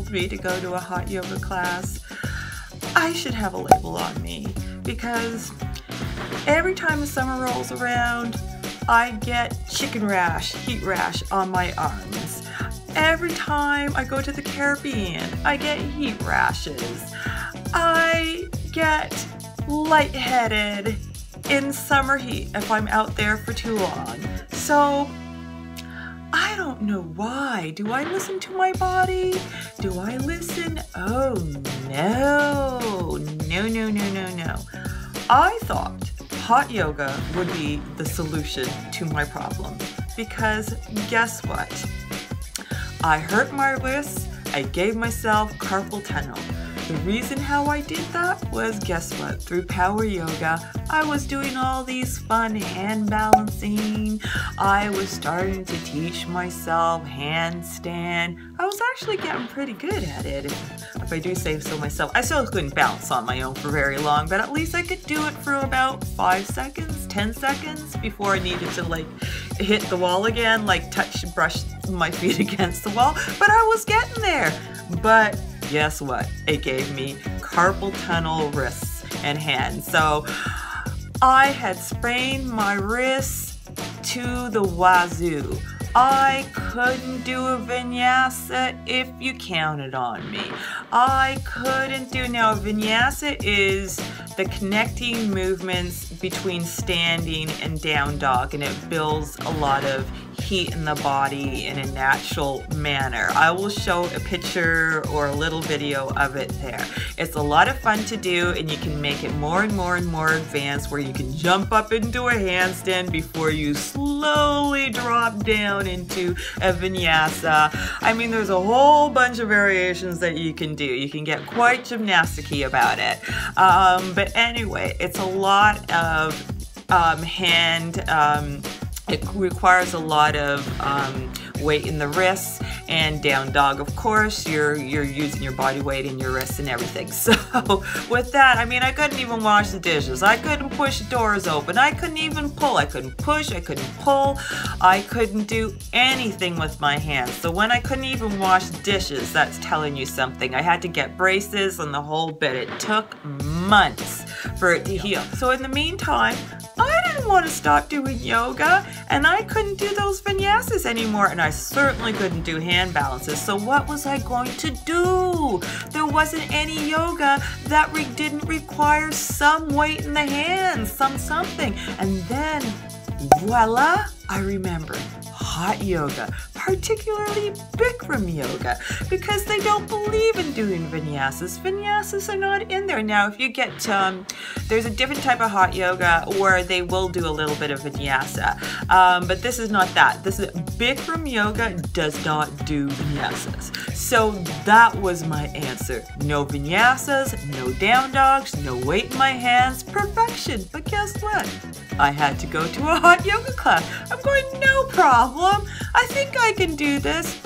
told me to go to a hot yoga class, I should have a label on me, because every time the summer rolls around, I get chicken rash, heat rash on my arms. Every time I go to the Caribbean, I get heat rashes. I get lightheaded in summer heat if I'm out there for too long. So I don't know why. Do I listen to my body? Do I listen? Oh no. No. I thought hot yoga would be the solution to my problem, because guess what? I hurt my wrists. I gave myself carpal tunnel. The reason how I did that was, guess what? Through power yoga, I was doing all these fun hand balancing. I was starting to teach myself handstand. I was actually getting pretty good at it, if I do say so myself. I still couldn't balance on my own for very long, but at least I could do it for about 5 seconds, 10 seconds before I needed to like hit the wall again, like brush my feet against the wall. But I was getting there. But guess what? It gave me carpal tunnel wrists and hands. So I had sprained my wrists to the wazoo. I couldn't do a vinyasa if you counted on me. I couldn't do, now a vinyasa is the connecting movements between standing and down dog, and it builds a lot of heat in the body in a natural manner. I will show a picture or a little video of it there. It's a lot of fun to do, and you can make it more and more and more advanced, where you can jump up into a handstand before you slowly drop down into a vinyasa. I mean, there's a whole bunch of variations that you can do. You can get quite gymnastic-y about it. But anyway, it's a lot of it requires a lot of weight in the wrists, and down dog, of course, you're using your body weight in your wrists and everything. So with that, I mean, I couldn't even wash the dishes. I couldn't push doors open. I couldn't even pull. I couldn't push. I couldn't pull. I couldn't do anything with my hands. So when I couldn't even wash dishes, that's telling you something. I had to get braces and the whole bit. It took months for it to heal. So in the meantime, I didn't want to stop doing yoga, and I couldn't do those vinyasas anymore, and I certainly couldn't do hand balances. So what was I going to do? There wasn't any yoga that didn't require some weight in the hands, something. And then, voila, I remembered hot yoga, particularly Bikram yoga, because they don't believe in doing vinyasas. Vinyasas are not in there. Now, if you get, there's a different type of hot yoga where they will do a little bit of vinyasa, but this is not that. This is Bikram yoga does not do vinyasas. So that was my answer. No vinyasas, no down dogs, no weight in my hands, perfection. But guess what? I had to go to a hot yoga class. I'm going, no problem. I think I can do this.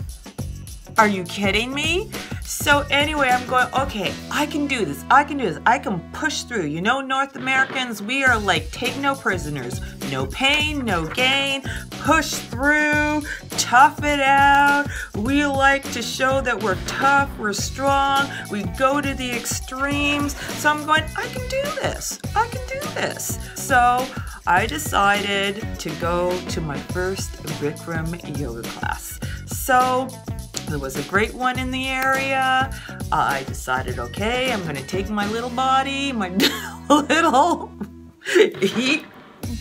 Are you kidding me? So anyway, I'm going, okay, I can do this. I can do this. I can push through. You know, North Americans, we are like, take no prisoners. No pain, no gain. Push through, tough it out. We like to show that we're tough, we're strong. We go to the extremes. So I'm going, I can do this. I can do this. So I decided to go to my first Bikram yoga class. So there was a great one in the area. I decided, okay, I'm gonna take my little body, my little heat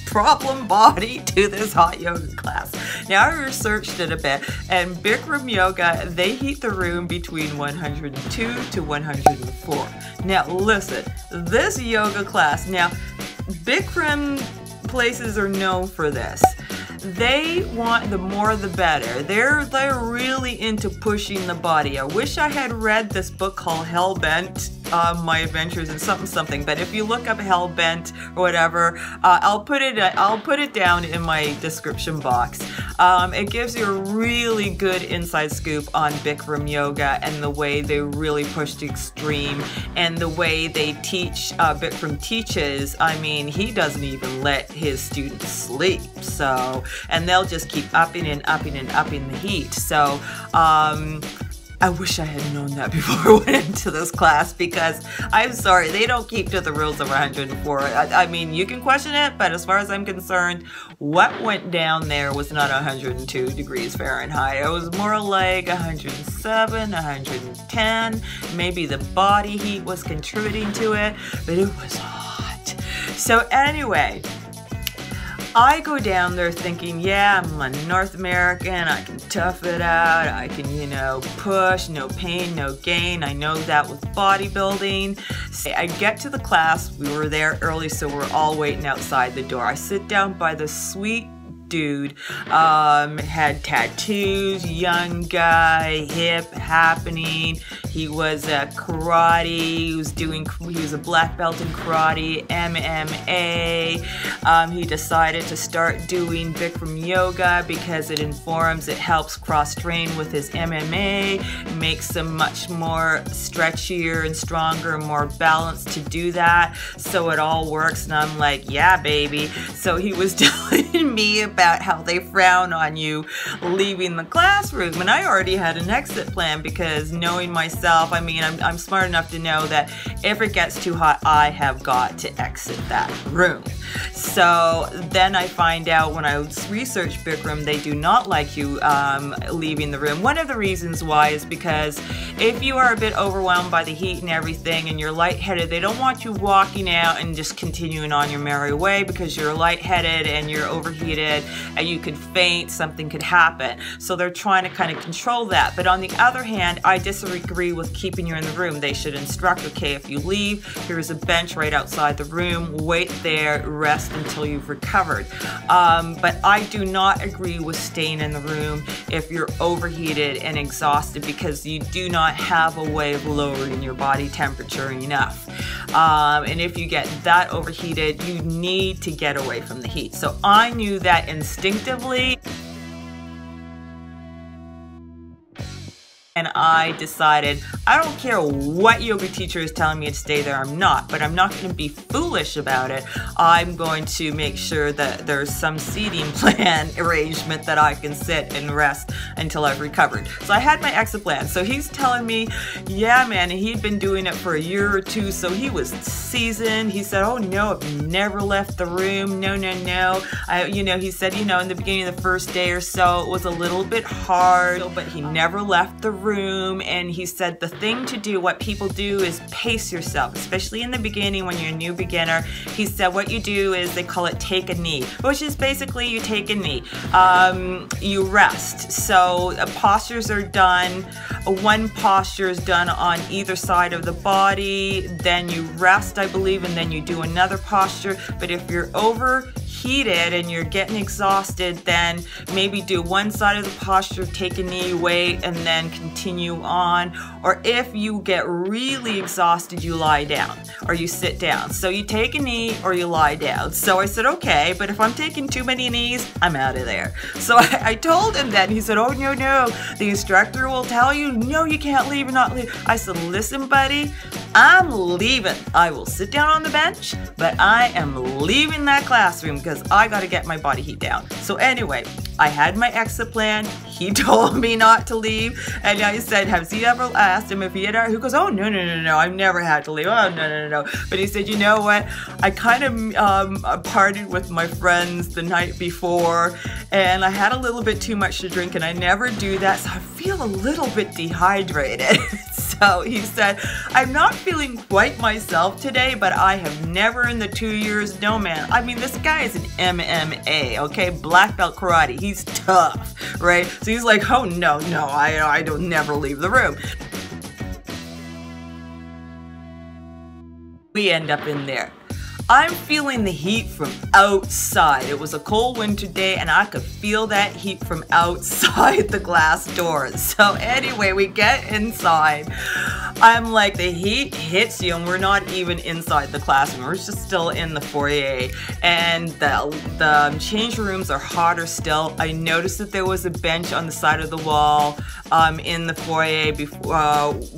problem body to this hot yoga class. Now I researched it a bit, and Bikram yoga, they heat the room between 102 to 104. Now listen, this yoga class, now Bikram places are known for this. They want the more the better. They're really into pushing the body. I wish I had read this book called Hellbent, My Adventures in something. But if you look up Hellbent or whatever, I'll put it down in my description box. It gives you a really good inside scoop on Bikram yoga and the way they really push to extreme, and the way they teach. Bikram teaches. I mean, he doesn't even let his students sleep. So. And they'll just keep upping and upping and upping the heat. So I wish I had known that before I went into this class, because I'm sorry, they don't keep to the rules of 104. I mean, you can question it, but as far as I'm concerned, what went down there was not 102 degrees Fahrenheit. It was more like 107, 110. Maybe the body heat was contributing to it, but it was hot. So anyway, I go down there thinking, yeah, I'm a North American, I can tough it out, I can, you know, push, no pain, no gain. I know that with bodybuilding. So I get to the class, we were there early, so we're all waiting outside the door. I sit down by the sweet dude, had tattoos, young guy, hip happening. He was a karate, he was a black belt in karate, MMA. He decided to start doing Bikram yoga because it helps cross-train with his MMA, makes him much more stretchier and stronger, more balanced to do that. So it all works, and I'm like, yeah, baby. So he was telling me about how they frown on you leaving the classroom, and I already had an exit plan, because knowing myself, I mean, I'm smart enough to know that if it gets too hot, I have got to exit that room. So then I find out when I research Bikram, they do not like you leaving the room. One of the reasons why is because if you are a bit overwhelmed by the heat and everything and you're lightheaded, they don't want you walking out and just continuing on your merry way, because you're lightheaded and you're overheated and you could faint, something could happen. So they're trying to kind of control that. But on the other hand, I disagree with keeping you in the room. They should instruct, okay, if you leave, here's a bench right outside the room, wait there, rest until you've recovered. But I do not agree with staying in the room if you're overheated and exhausted, because you do not have a way of lowering your body temperature enough. And if you get that overheated, you need to get away from the heat. So I knew that instinctively, and I decided, I don't care what yoga teacher is telling me to stay there, I'm not, but I'm not going to be foolish about it. I'm going to make sure that there's some seating plan arrangement that I can sit and rest until I've recovered. So I had my exit plan. So he's telling me, yeah, man, he'd been doing it for a year or two, so he was seasoned. He said, oh no, I've never left the room. No, no, no. He said, in the beginning of the first day or so, it was a little bit hard, but he never left the room. And he said the thing to do, what people do, is pace yourself, especially in the beginning when you're a new beginner. He said what you do is, they call it take a knee, which is basically you take a knee. You rest. So postures are done. One posture is done on either side of the body, then you rest, I believe, and then you do another posture. But if you're overheated and you're getting exhausted, then maybe do one side of the posture, take a knee, wait, and then continue on. Or if you get really exhausted, you lie down or you sit down. So you take a knee or you lie down. So I said, okay, but if I'm taking too many knees, I'm out of there. So I told him that, and he said, oh, no, no, the instructor will tell you, no, you can't leave, you're not leaving. I said, listen, buddy, I'm leaving. I will sit down on the bench, but I am leaving that classroom because I got to get my body heat down. So anyway, I had my exit plan. He told me not to leave, and I said, has he ever asked him if he had ever? He goes, oh, no, no, no, no, I've never had to leave. Oh, no, no, no, no. But he said, you know what? I kind of partied with my friends the night before, and I had a little bit too much to drink, and I never do that, so I feel a little bit dehydrated. So he said, I'm not feeling quite myself today, but I have never in the 2 years, no man. I mean, this guy is an MMA, okay? Black belt karate. He's tough, right? So he's like, oh, no, no, I don't never leave the room. We end up in there. I'm feeling the heat from outside. It was a cold winter day and I could feel that heat from outside the glass doors. So anyway, we get inside. I'm like, the heat hits you, and we're not even inside the classroom. We're just still in the foyer, and the change rooms are hotter still. I noticed that there was a bench on the side of the wall in the foyer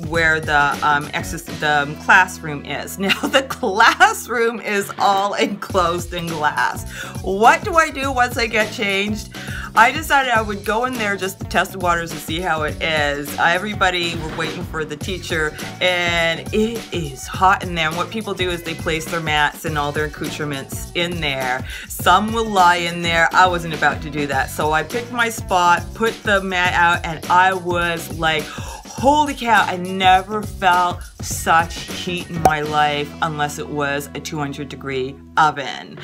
where the classroom is. Now the classroom is all enclosed in glass. What do I do once I get changed? I decided I would go in there just to test the waters and see how it is. Everybody were waiting for the teacher, and it is hot in there. And what people do is they place their mats and all their accoutrements in there. Some will lie in there. I wasn't about to do that. So I picked my spot, put the mat out, and I was like, holy cow, I never felt such heat in my life unless it was a 200-degree oven.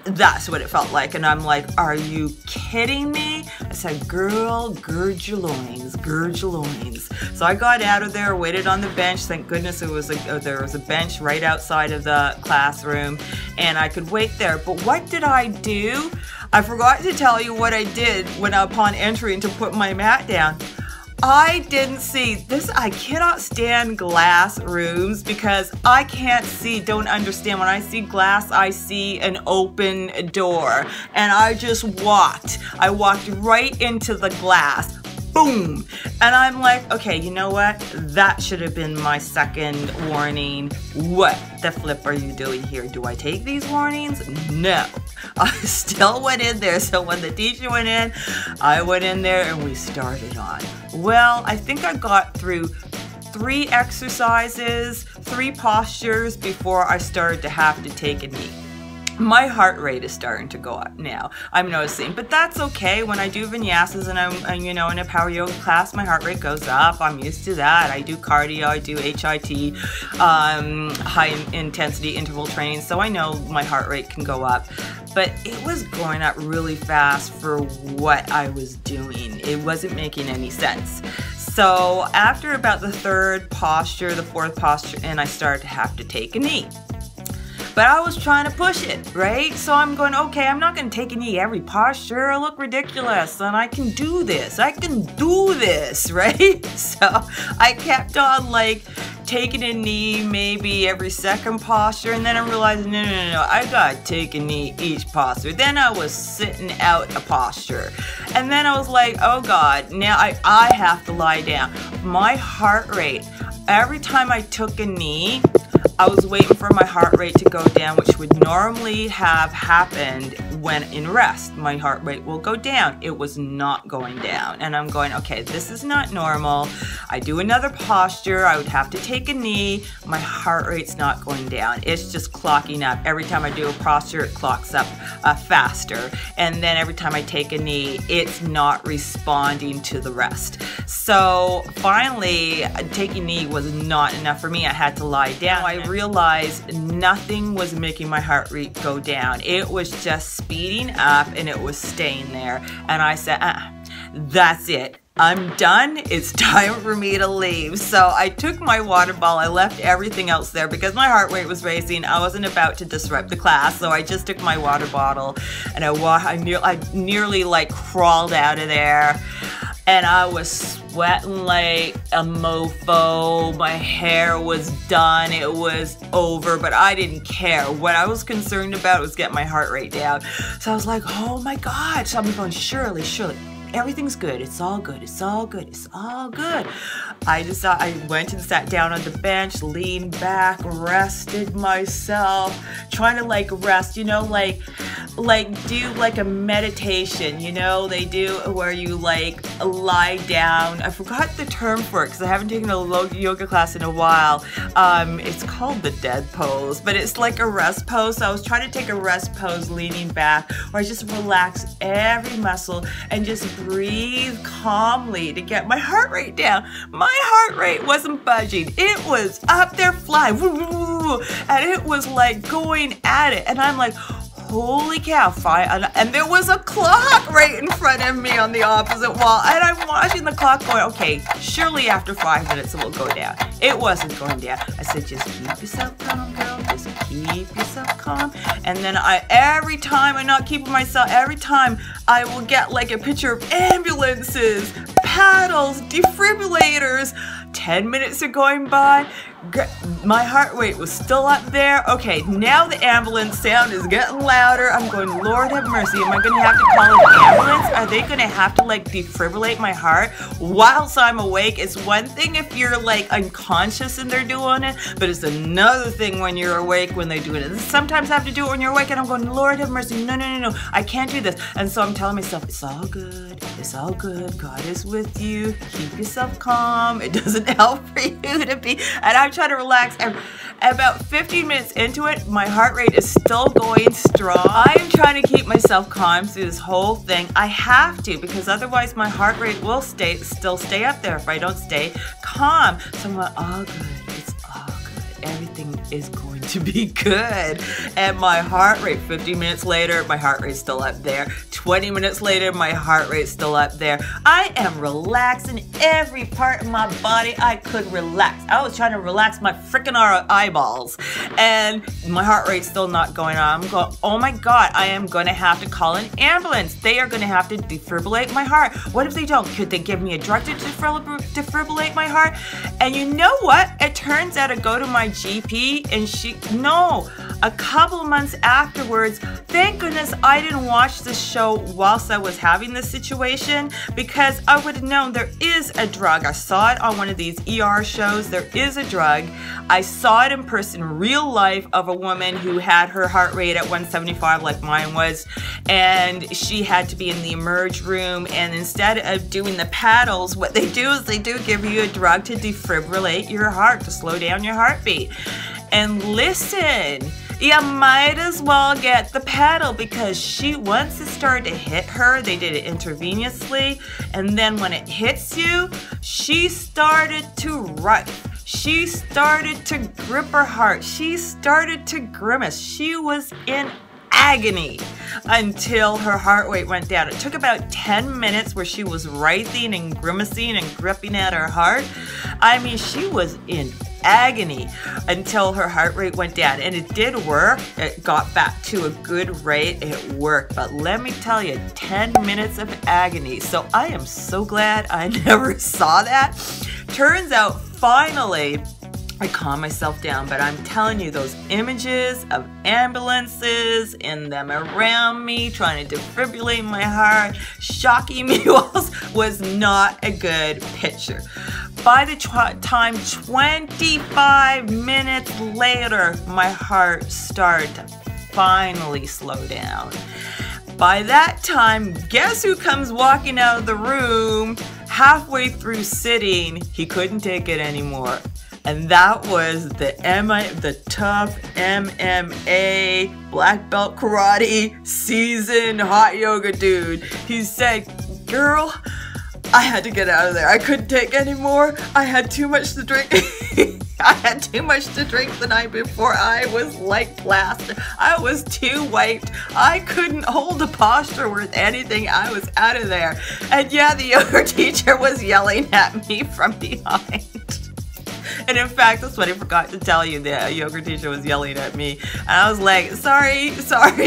That's what it felt like. And I'm like, are you kidding me? I said, girl, gird your loins, gird your loins. So I got out of there, waited on the bench. Thank goodness there was a bench right outside of the classroom, and I could wait there. But what did I do? I forgot to tell you what I did when upon entering to put my mat down. I didn't see this. I cannot stand glass rooms because I can't see, don't understand. When I see glass, I see an open door. And I just walked. I walked right into the glass. Boom. And I'm like, okay, you know what? That should have been my second warning. What the flip are you doing here? Do I take these warnings? No. I still went in there. So when the teacher went in, I went in there and we started on. Well, I think I got through 3 exercises, 3 postures before I started to have to take a knee. My heart rate is starting to go up now, I'm noticing, but that's okay. When I do vinyasas and I'm you know, in a power yoga class, my heart rate goes up. I'm used to that. I do cardio, I do HIT, high intensity interval training, so I know my heart rate can go up. But it was going up really fast for what I was doing. It wasn't making any sense. So after about the 3rd posture, the 4th posture, and I started to have to take a knee. But I was trying to push it, right? So I'm going, okay, I'm not going to take a knee every posture. I look ridiculous, and I can do this. I can do this, right? So I kept on like taking a knee maybe every 2nd posture, and then I realized, no, I got to take a knee each posture. Then I was sitting out a posture. And then I was like, oh God, now I have to lie down. My heart rate, every time I took a knee, I was waiting for my heart rate to go down, which would normally have happened when in rest. My heart rate will go down. It was not going down. And I'm going, okay, this is not normal. I do another posture. I would have to take a knee. My heart rate's not going down. It's just clocking up. Every time I do a posture, it clocks up faster. And then every time I take a knee, it's not responding to the rest. So finally, taking a knee was not enough for me. I had to lie down. I realized nothing was making my heart rate go down. It was just speeding up and it was staying there. And I said, that's it. I'm done. It's time for me to leave. So I took my water bottle. I left everything else there because my heart rate was racing. I wasn't about to disrupt the class. So I just took my water bottle and I nearly like crawled out of there. And I was sweating like a mofo. My hair was done. It was over, but I didn't care. What I was concerned about was getting my heart rate down. So I was like, oh my God. So I'm going, Shirley, everything's good. It's all good. It's all good. It's all good. I went and sat down on the bench, leaned back, rested myself, trying to like rest, you know, like do like a meditation, you know, they do where you like lie down. I forgot the term for it because I haven't taken a yoga class in a while. It's called the dead pose, but it's like a rest pose. So I was trying to take a rest pose, leaning back, where I just relax every muscle and just breathe calmly to get my heart rate down. My heart rate wasn't budging. It was up there flying, and it was like going at it. And I'm like, holy cow, and there was a clock right in front of me on the opposite wall, and I'm watching the clock going, okay, surely after 5 minutes it will go down. It wasn't going down. I said, just keep yourself calm, girl, just keep yourself calm. And then every time I will get like a picture of ambulances, paddles, defibrillators, 10 minutes are going by. My heart rate was still up there. Okay, now the ambulance sound is getting louder. I'm going, Lord have mercy. Am I going to have to call an ambulance? Are they going to have to like defibrillate my heart whilst I'm awake? It's one thing if you're like unconscious and they're doing it, but it's another thing when you're awake when they're doing it. Sometimes I have to do it when you're awake and I'm going, Lord have mercy. No, no, no, no. I can't do this. And so I'm telling myself, it's all good. It's all good. God is with you. Keep yourself calm. It doesn't help for you to be, and I'm trying to relax. And about 15 minutes into it, my heart rate is still going strong. I am trying to keep myself calm through this whole thing. I have to, because otherwise my heart rate will still stay up there if I don't stay calm. So I'm like, oh good, it's all good. Everything is going to be good. And my heart rate, 50 minutes later, my heart rate's still up there. 20 minutes later, my heart rate's still up there. I am relaxing every part of my body I could relax. I was trying to relax my freaking eyeballs, and my heart rate's still not going on. I'm going, oh my God, I am going to have to call an ambulance. They are going to have to defibrillate my heart. What if they don't? Could they give me a drug to defibrillate my heart? And you know what? It turns out I go to my GP, and a couple months afterwards, thank goodness I didn't watch this show whilst I was having this situation, because I would have known there is a drug. I saw it on one of these ER shows. There is a drug. I saw it in person, real life, of a woman who had her heart rate at 175 like mine was, and she had to be in the emerge room, and instead of doing the paddles, what they do is they do give you a drug to defibrillate your heart, to slow down your heartbeat. And listen, you might as well get the paddle, because once it started to hit her, they did it intravenously, and then when it hits you, she started to writhe. She started to grip her heart. She started to grimace. She was in agony until her heart rate went down. It took about 10 minutes where she was writhing and grimacing and gripping at her heart. I mean, she was in agony until her heart rate went down, and it did work. It got back to a good rate. It worked, but let me tell you, 10 minutes of agony. So I am so glad I never saw that. Turns out, finally, I calm myself down, but I'm telling you, those images of ambulances and them around me trying to defibrillate my heart, shocking me was not a good picture. By the time 25 minutes later, my heart started to finally slow down. By that time, guess who comes walking out of the room halfway through sitting? He couldn't take it anymore. And that was the tough MMA, black belt karate, seasoned hot yoga dude. He said, girl, I had to get out of there. I couldn't take anymore. I had too much to drink. I had too much to drink the night before. I was like plaster. I was too wiped. I couldn't hold a posture worth anything. I was out of there. And yeah, the yoga teacher was yelling at me from behind. And in fact, that's what I forgot to tell you. The yoga teacher was yelling at me. And I was like, sorry,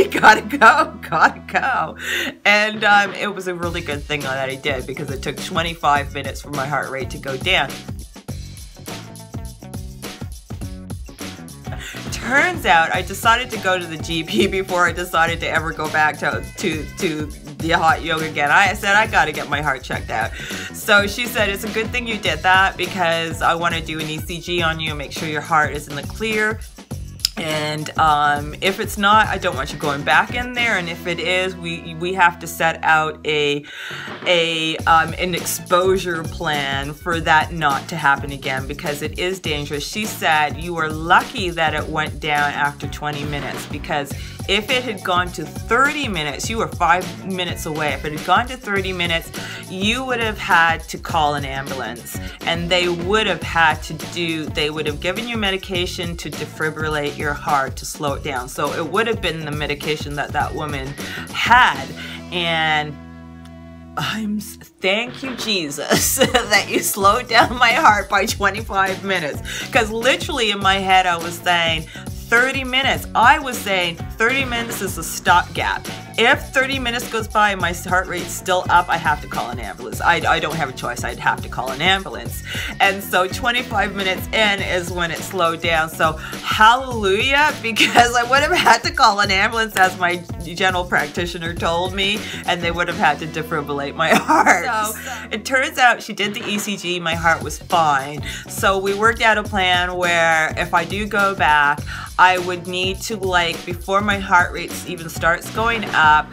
gotta go. And it was a really good thing that I did, because it took 25 minutes for my heart rate to go down. Turns out I decided to go to the GP before I decided to ever go back to the hot yoga again. I said, I gotta get my heart checked out. So she said, it's a good thing you did that, because I want to do an ECG on you and make sure your heart is in the clear. And if it's not, I don't want you going back in there. And if it is, we have to set out an exposure plan for that not to happen again, because it is dangerous. She said you were lucky that it went down after 20 minutes, because if it had gone to 30 minutes, you were 5 minutes away. If it had gone to 30 minutes, you would have had to call an ambulance, and they would have given you medication to defibrillate your heart, to slow it down. So it would have been the medication that woman had. And thank you, Jesus, that you slowed down my heart by 25 minutes. Because literally in my head I was saying 30 minutes. I was saying 30 minutes is a stopgap. If 30 minutes goes by and my heart rate's still up, I have to call an ambulance. I don't have a choice. I'd have to call an ambulance. And so 25 minutes in is when it slowed down. So hallelujah, because I would have had to call an ambulance, as my general practitioner told me, and they would have had to defibrillate my heart. So it turns out she did the ECG, my heart was fine. So we worked out a plan where if I do go back, I would need to, like, before my heart rate even starts going up,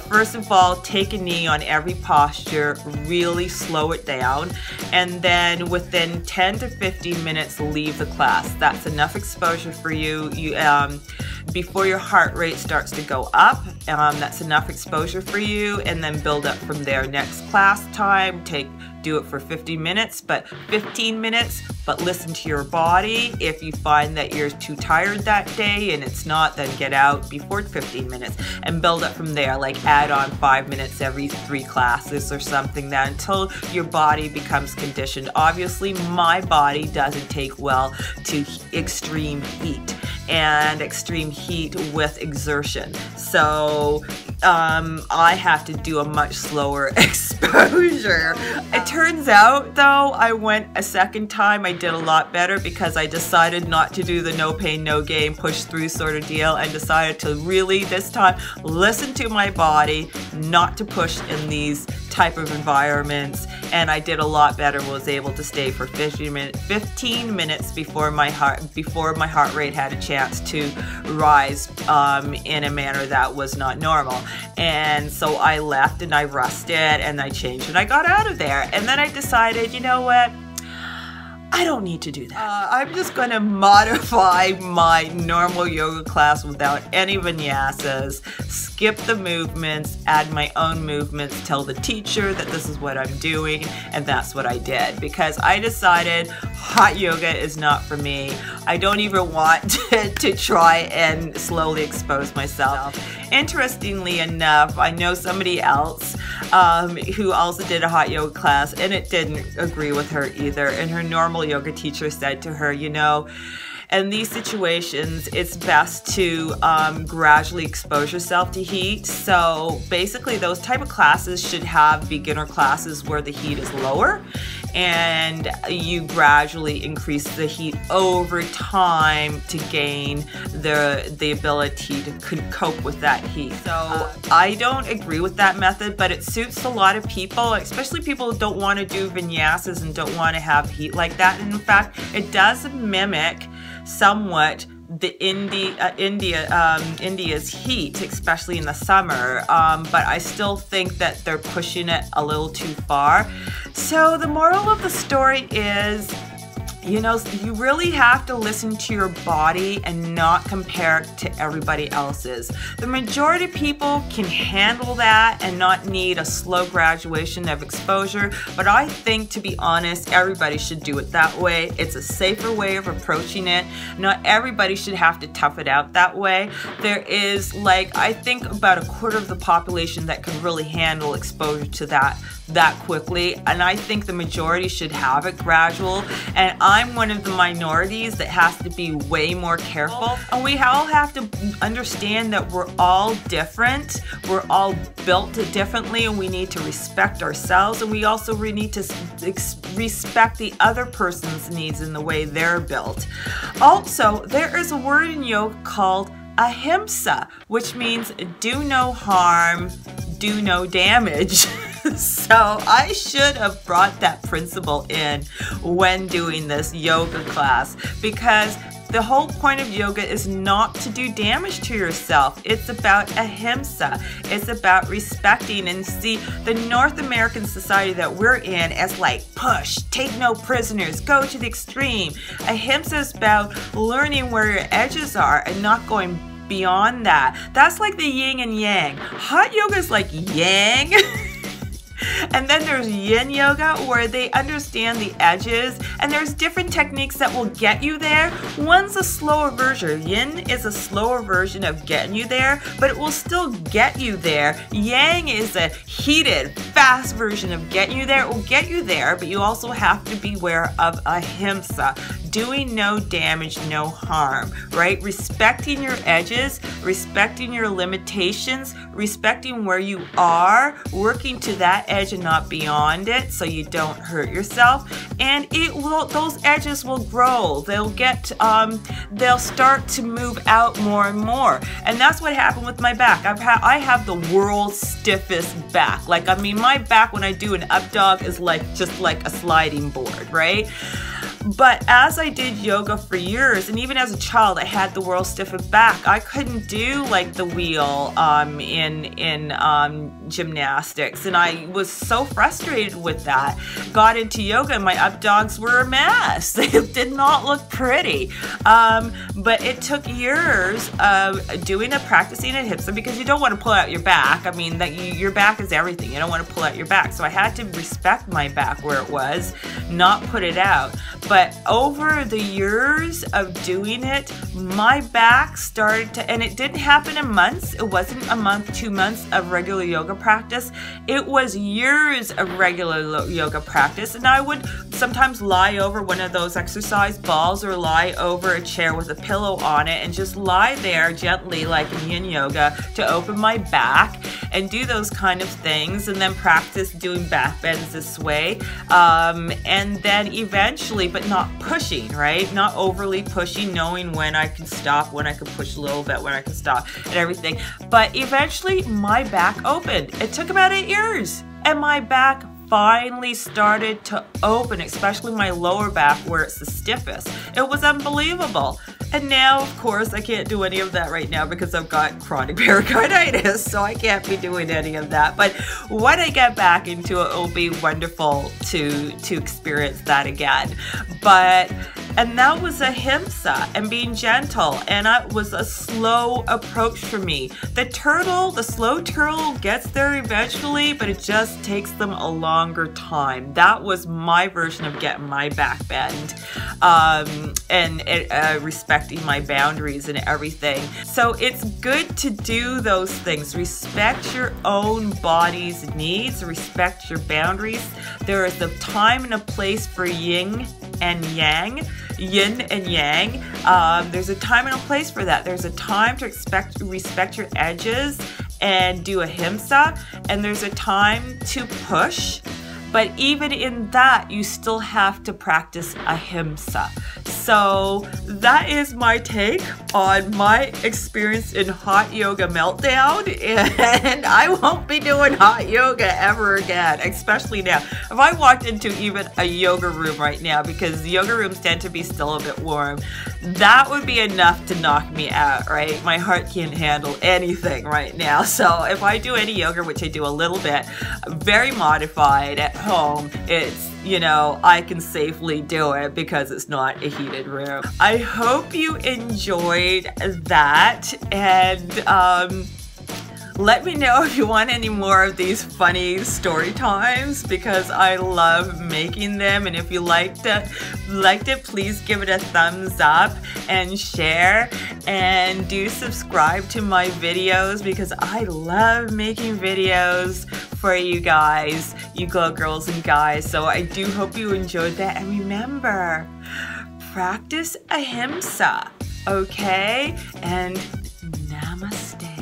first of all, take a knee on every posture, really slow it down, and then within 10 to 15 minutes, leave the class. That's enough exposure for you. Before your heart rate starts to go up, that's enough exposure for you, and then build up from there. Next class time, do it for 15 minutes, but listen to your body. If you find that you're too tired that day and it's not, then get out before 15 minutes and build up from there. Like add on 5 minutes every 3 classes or something, that until your body becomes conditioned. Obviously, my body doesn't take well to extreme heat and extreme heat with exertion. So I have to do a much slower exposure. It turns out though, I went a second time, I did a lot better because I decided not to do the no pain, no gain, push through sort of deal, and decided to really this time listen to my body, not to push in these type of environments, and I did a lot better, was able to stay for 15 minutes before my heart rate had a chance to rise in a manner that was not normal. And so I left and I rested and I changed and I got out of there. And then I decided, you know what? I don't need to do that. I'm just going to modify my normal yoga class without any vinyasas, skip the movements, add my own movements, tell the teacher that this is what I'm doing, and that's what I did, because I decided hot yoga is not for me. I don't even want to try and slowly expose myself. Interestingly enough, I know somebody else who also did a hot yoga class, and it didn't agree with her either, and her normal yoga teacher said to her, you know, in these situations, it's best to gradually expose yourself to heat. So basically, those type of classes should have beginner classes where the heat is lower, and you gradually increase the heat over time to gain the ability to cope with that heat. So I don't agree with that method, but it suits a lot of people, especially people who don't want to do vinyasas and don't want to have heat like that. And in fact, it does mimic somewhat the India's heat, especially in the summer, but I still think that they're pushing it a little too far. So the moral of the story is, you know, you really have to listen to your body and not compare it to everybody else's. The majority of people can handle that and not need a slow graduation of exposure, but I think, to be honest, everybody should do it that way. It's a safer way of approaching it. Not everybody should have to tough it out that way. There is, like, I think about a quarter of the population that can really handle exposure to that quickly, and I think the majority should have it gradual, and I'm one of the minorities that has to be way more careful. And we all have to understand that we're all different, we're all built differently, and we need to respect ourselves, and we also need to respect the other person's needs in the way they're built. Also, there is a word in yoga called ahimsa, which means do no harm, do no damage. So I should have brought that principle in when doing this yoga class, because the whole point of yoga is not to do damage to yourself. It's about ahimsa. It's about respecting. And see, the North American society that we're in is like, push, take no prisoners, go to the extreme. Ahimsa is about learning where your edges are and not going beyond that. That's like the yin and yang. Hot yoga is like yang. And then there's yin yoga, where they understand the edges, and there's different techniques that will get you there. One's a slower version. Yin is a slower version of getting you there, but it will still get you there. Yang is a heated, fast version of getting you there. It will get you there, but you also have to beware of ahimsa, doing no damage, no harm, right? Respecting your edges, respecting your limitations, respecting where you are, working to that edge and not beyond it so you don't hurt yourself. And those edges will grow. They'll they'll start to move out more and more. And that's what happened with my back. I have the world's stiffest back. Like, I mean, my back when I do an up dog is just like a sliding board, right? But as I did yoga for years, and even as a child, I had the world's stiffest back. I couldn't do like the wheel in gymnastics, and I was so frustrated with that. Got into yoga, and my up dogs were a mess. They did not look pretty. But it took years of practicing ahimsa, because you don't want to pull out your back. I mean, your back is everything. You don't want to pull out your back. So I had to respect my back where it was, not put it out. But over the years of doing it, my back started to, and it didn't happen in months. It wasn't a month, 2 months of regular yoga practice. It was years of regular yoga practice. And I would sometimes lie over one of those exercise balls or lie over a chair with a pillow on it and just lie there gently like in yin yoga to open my back and do those kind of things, and then practice doing back bends this way. And then eventually, but not pushing, right? Not overly pushing, knowing when I can stop, when I can push a little bit, when I can stop, and everything. But eventually my back opened. It took about 8 years, and my back finally started to open, especially my lower back where it's the stiffest. It was unbelievable. And now, of course, I can't do any of that right now because I've got chronic pericarditis, so I can't be doing any of that. But when I get back into it, it'll be wonderful to experience that again. And that was ahimsa and being gentle, and it was a slow approach for me. The slow turtle gets there eventually, but it just takes them a longer time. That was my version of getting my back bend, and respecting my boundaries and everything. So it's good to do those things. Respect your own body's needs, respect your boundaries. There is a time and a place for yin and yang. Yin and yang. There's a time and a place for that. There's a time to respect your edges and do ahimsa, and there's a time to push. But even in that, you still have to practice ahimsa. So that is my take on my experience in hot yoga meltdown, and I won't be doing hot yoga ever again, especially now. If I walked into even a yoga room right now, because yoga rooms tend to be still a bit warm, that would be enough to knock me out, right? My heart can't handle anything right now. So if I do any yoga, which I do a little bit, very modified at home, it's, you know, I can safely do it because it's not a heated room. I hope you enjoyed that, and let me know if you want any more of these funny story times, because I love making them. And if you liked it, please give it a thumbs up and share, and do subscribe to my videos, because I love making videos for you guys, you glow girls and guys. So I do hope you enjoyed that, and remember, practice ahimsa, okay? And namaste.